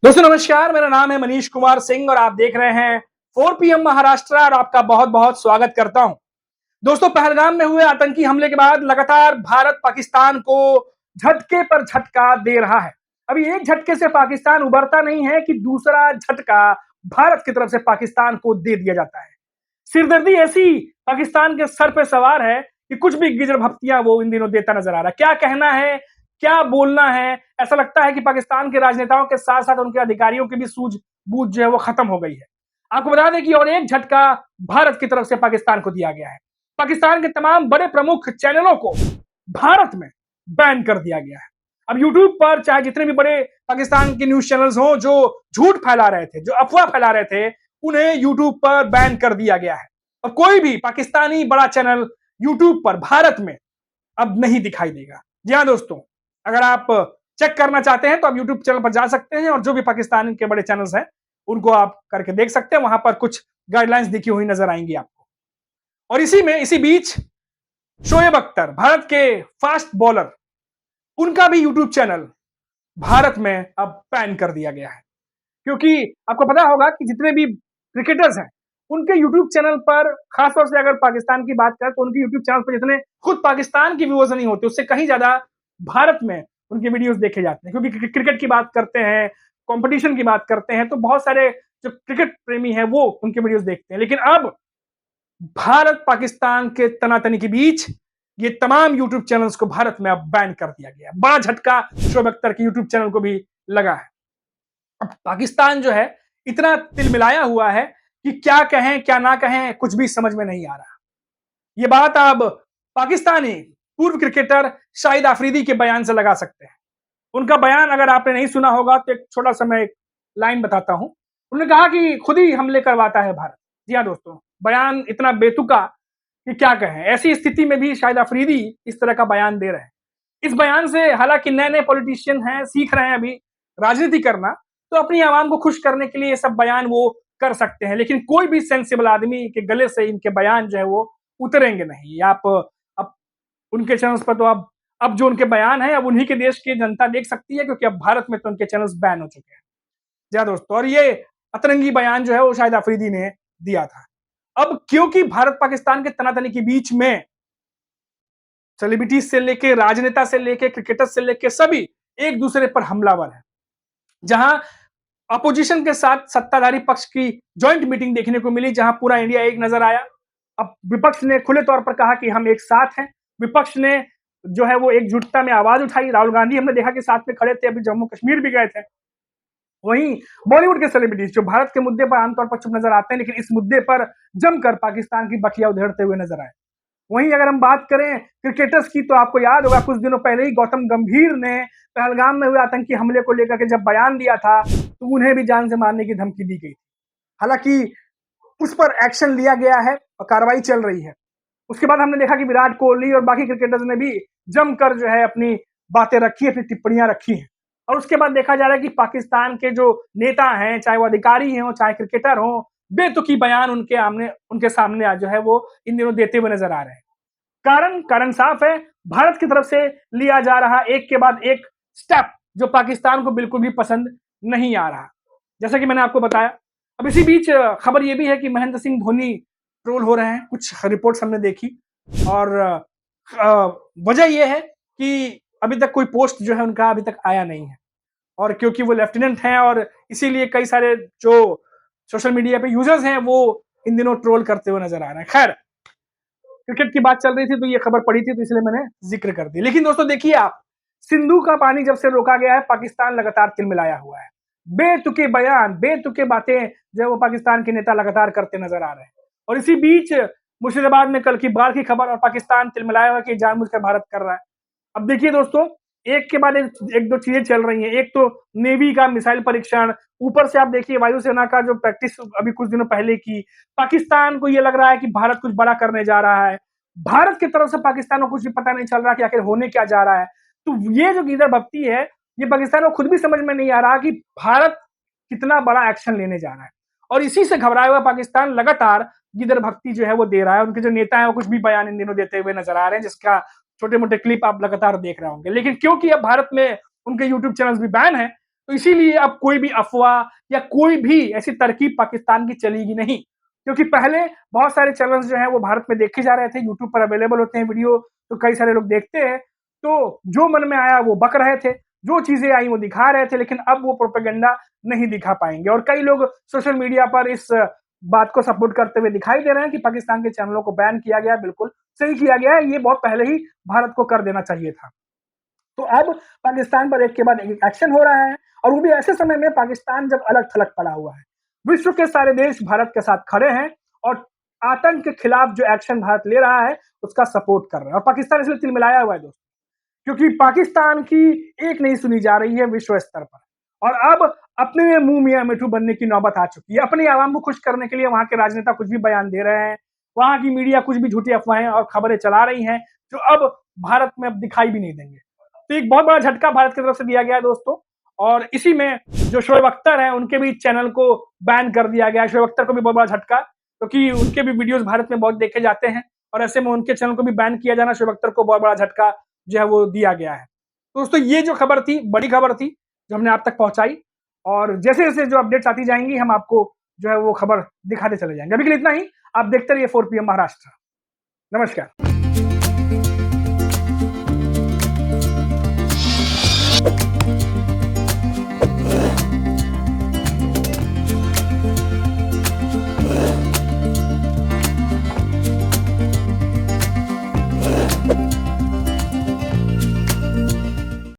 दोस्तों नमस्कार, मेरा नाम है मनीष कुमार सिंह और आप देख रहे हैं 4 PM महाराष्ट्र और आपका बहुत बहुत स्वागत करता हूं। दोस्तों, पहलगाम में हुए आतंकी हमले के बाद लगातार भारत पाकिस्तान को झटके पर झटका दे रहा है। अभी एक झटके से पाकिस्तान उबरता नहीं है कि दूसरा झटका भारत की तरफ से पाकिस्तान को दे दिया जाता है। सिरदर्दी ऐसी पाकिस्तान के सर पे सवार है कि कुछ भी गिजर भप्तियां वो इन दिनों देता नजर आ रहा है। क्या कहना है, क्या बोलना है, ऐसा लगता है कि पाकिस्तान के राजनेताओं के साथ साथ उनके अधिकारियों की भी सूझबूझ जो है वो खत्म हो गई है। आपको बता दें कि और एक झटका भारत की तरफ से पाकिस्तान को दिया गया है। पाकिस्तान के तमाम बड़े प्रमुख चैनलों को भारत में बैन कर दिया गया है। अब यूट्यूब पर चाहे जितने भी बड़े पाकिस्तान के न्यूज चैनल्स हों जो झूठ फैला रहे थे, जो अफवाह फैला रहे थे, उन्हें यूट्यूब पर बैन कर दिया गया है और कोई भी पाकिस्तानी बड़ा चैनल यूट्यूब पर भारत में अब नहीं दिखाई देगा। जी हाँ दोस्तों, अगर आप चेक करना चाहते हैं तो आप यूट्यूब चैनल पर जा सकते हैं और जो भी पाकिस्तान के बड़े चैनल्स हैं उनको आप करके देख सकते हैं। वहां पर कुछ गाइडलाइंस लिखी हुई नजर आएंगी आपको। और इसी बीच शोएब अख्तर, भारत के फास्ट बॉलर, उनका भी यूट्यूब चैनल भारत में अब बैन कर दिया गया है। क्योंकि आपको पता होगा कि जितने भी क्रिकेटर्स हैं उनके यूट्यूब चैनल पर, खासतौर से अगर पाकिस्तान की बात करें तो उनके यूट्यूब चैनल पर जितने खुद पाकिस्तान की व्यूअर्स नहीं होते, उससे कहीं ज्यादा भारत में उनके वीडियोस देखे जाते हैं। क्योंकि क्रिकेट की बात करते हैं, कंपटीशन की बात करते हैं, तो बहुत सारे जो क्रिकेट प्रेमी हैं वो उनके वीडियोस देखते हैं। लेकिन अब भारत पाकिस्तान के तनातनी के बीच ये तमाम यूट्यूब चैनल्स को भारत में अब बैन कर दिया गया। बड़ा झटका शोएब अख्तर के यूट्यूब चैनल को भी लगा है। अब पाकिस्तान जो है इतना तिलमिलाया हुआ है कि क्या कहें क्या ना कहें कुछ भी समझ में नहीं आ रहा। ये बात आप पाकिस्तानी पूर्व क्रिकेटर शाहिद अफरीदी के बयान से लगा सकते हैं। उनका बयान अगर आपने नहीं सुना होगा तो एक छोटा सा मैं एक लाइन बताता हूं। उन्होंने कहा कि खुद ही हमले करवाता है भारत। जी हाँ दोस्तों, बयान इतना बेतुका कि क्या कहें। ऐसी स्थिति में भी शाहिद अफरीदी इस तरह का बयान दे रहे हैं। इस बयान से हालांकि नए नए पॉलिटिशियन हैं, सीख रहे हैं अभी राजनीति करना, तो अपनी आवाम को खुश करने के लिए ये सब बयान वो कर सकते हैं। लेकिन कोई भी सेंसिबल आदमी के गले से इनके बयान जो है वो उतरेंगे नहीं। आप अब उनके चैनल्स पर तो अब जो उनके बयान है अब उन्हीं के देश की जनता देख सकती है, क्योंकि अब भारत में तो उनके चैनल्स बैन हो चुके हैं। जी हाँ दोस्तों, और ये अतरंगी बयान जो है वो शाहिद अफरीदी ने दिया था। अब क्योंकि भारत पाकिस्तान के तनातनी के बीच में सेलिब्रिटीज से लेके, राजनेता से लेके, क्रिकेटर से लेके सभी एक दूसरे पर हमलावर है। जहां अपोजिशन के साथ सत्ताधारी पक्ष की जॉइंट मीटिंग देखने को मिली, जहां पूरा इंडिया एक नजर आया। अब विपक्ष ने खुले तौर पर कहा कि हम एक साथ हैं। विपक्ष ने जो है वो एकजुटता में आवाज उठाई। राहुल गांधी हमने देखा कि साथ में खड़े थे, अभी जम्मू कश्मीर भी गए थे। वहीं बॉलीवुड के सेलिब्रिटीज जो भारत के मुद्दे पर आमतौर पर चुप नजर आते हैं, लेकिन इस मुद्दे पर जमकर पाकिस्तान की बखिया उधेड़ते हुए नजर आए। वहीं अगर हम बात करें क्रिकेटर्स की, तो आपको याद होगा कुछ दिनों पहले ही गौतम गंभीर ने पहलगाम में हुए आतंकी हमले को लेकर के जब बयान दिया था तो उन्हें भी जान से मारने की धमकी दी गई। हालांकि उस पर एक्शन लिया गया है और कार्रवाई चल रही है। उसके बाद हमने देखा कि विराट कोहली और बाकी क्रिकेटर्स ने भी जमकर जो है अपनी बातें रखी, अपनी टिप्पणियां रखी हैं। और उसके बाद देखा जा रहा है कि पाकिस्तान के जो नेता हैं, चाहे वो अधिकारी हो चाहे क्रिकेटर हो, बेतुकी बयान उनके सामने जो है वो इन दिनों देते हुए नजर आ रहे हैं। कारण साफ है, भारत की तरफ से लिया जा रहा एक के बाद एक स्टेप जो पाकिस्तान को बिल्कुल भी पसंद नहीं आ रहा। जैसा कि मैंने आपको बताया। अब इसी बीच खबर यह भी है कि महेंद्र सिंह धोनी ट्रोल हो रहे हैं, कुछ रिपोर्ट्स हमने देखी। और वजह यह है कि अभी तक कोई पोस्ट जो है उनका अभी तक आया नहीं है, और क्योंकि वो लेफ्टिनेंट हैं और इसीलिए कई सारे जो सोशल मीडिया पे यूजर्स हैं वो इन दिनों ट्रोल करते हुए नजर आ रहे हैं। खैर, क्रिकेट की बात चल रही थी तो ये खबर पड़ी थी, तो इसलिए मैंने जिक्र कर दी। लेकिन दोस्तों देखिए आप, सिंधु का पानी जब से रोका गया है पाकिस्तान लगातार तिलमिलाया हुआ है। बेतुके बयान, बेतुके बातें जो है वो पाकिस्तान के नेता लगातार करते नजर आ रहे हैं। और इसी बीच मुर्शिदाबाद में कल की बाढ़ की खबर और पाकिस्तान तिलमिलाया हुआ कि जानबूझकर भारत कर रहा है। अब देखिए दोस्तों, एक के बाद एक दो चीजें चल रही हैं। एक तो नेवी का मिसाइल परीक्षण, ऊपर से आप देखिए वायुसेना का जो प्रैक्टिस अभी कुछ दिनों पहले की। पाकिस्तान को ये लग रहा है कि भारत कुछ बड़ा करने जा रहा है। भारत की तरफ से पाकिस्तान को कुछ भी पता नहीं चल रहा कि आखिर होने क्या जा रहा है। तो ये जो गीदड़ भक्ति है, ये पाकिस्तान को खुद भी समझ में नहीं आ रहा कि भारत कितना बड़ा एक्शन लेने जा रहा है। और इसी से घबराया हुआ पाकिस्तान लगातार गीदड़ भक्ति जो है वो दे रहा है। उनके जो नेता है वो कुछ भी बयान इन दिनों देते हुए नजर आ रहे हैं, जिसका छोटे मोटे क्लिप आप लगातार देख रहे होंगे। लेकिन क्योंकि अब भारत में उनके यूट्यूब चैनल्स भी बैन है, तो इसीलिए अब कोई भी अफवाह या कोई भी ऐसी तरकीब पाकिस्तान की चलेगी नहीं, क्योंकि पहले बहुत सारे चैनल्स जो हैं वो भारत में देखे जा रहे थे, यूट्यूब पर अवेलेबल होते हैं वीडियो, तो कई सारे लोग देखते हैं, तो जो मन में आया वो बक रहे थे, जो चीजें आई वो दिखा रहे थे, लेकिन अब वो प्रोपेगेंडा नहीं दिखा पाएंगे। और कई लोग सोशल मीडिया पर इस बात को सपोर्ट करते हुए दिखाई दे रहे हैं कि पाकिस्तान के चैनलों को बैन किया गया, बिल्कुल सही किया गया है, ये बहुत पहले ही भारत को कर देना चाहिए था। तो अब पाकिस्तान पर एक के बाद एक एक्शन हो रहा है, और वो भी ऐसे समय में पाकिस्तान जब अलग थलग पड़ा हुआ है। विश्व के सारे देश भारत के साथ खड़े हैं और आतंक के खिलाफ जो एक्शन भारत ले रहा है उसका सपोर्ट कर रहे हैं, और पाकिस्तान इसलिए तिलमिलाया हुआ है दोस्तों, क्योंकि पाकिस्तान की एक नहीं सुनी जा रही है विश्व स्तर पर, और अब अपने मुंह मियां मिठू बनने की नौबत आ चुकी है। अपनी आवाम को खुश करने के लिए वहां के राजनेता कुछ भी बयान दे रहे हैं, वहां की मीडिया कुछ भी झूठी अफवाहें और खबरें चला रही हैं, जो अब भारत में अब दिखाई भी नहीं देंगे। तो एक बहुत बड़ा झटका भारत की तरफ से दिया गया है दोस्तों, और इसी में जो शोएब अख्तर है उनके भी चैनल को बैन कर दिया गया है। शोएब अख्तर को भी बहुत बड़ा झटका, क्योंकि उनके भी वीडियोस भारत में बहुत देखे जाते हैं, और ऐसे में उनके चैनल को भी बैन किया जाना शोएब अख्तर को बहुत बड़ा झटका जो है वो दिया गया है। तो दोस्तों ये जो खबर थी, बड़ी खबर थी जो हमने आप तक पहुंचाई, और जैसे जैसे जो अपडेट्स आती जाएंगी हम आपको जो है वो खबर दिखाते चले जाएंगे। अभी के लिए इतना ही, आप देखते रहिए 4 PM महाराष्ट्र। नमस्कार।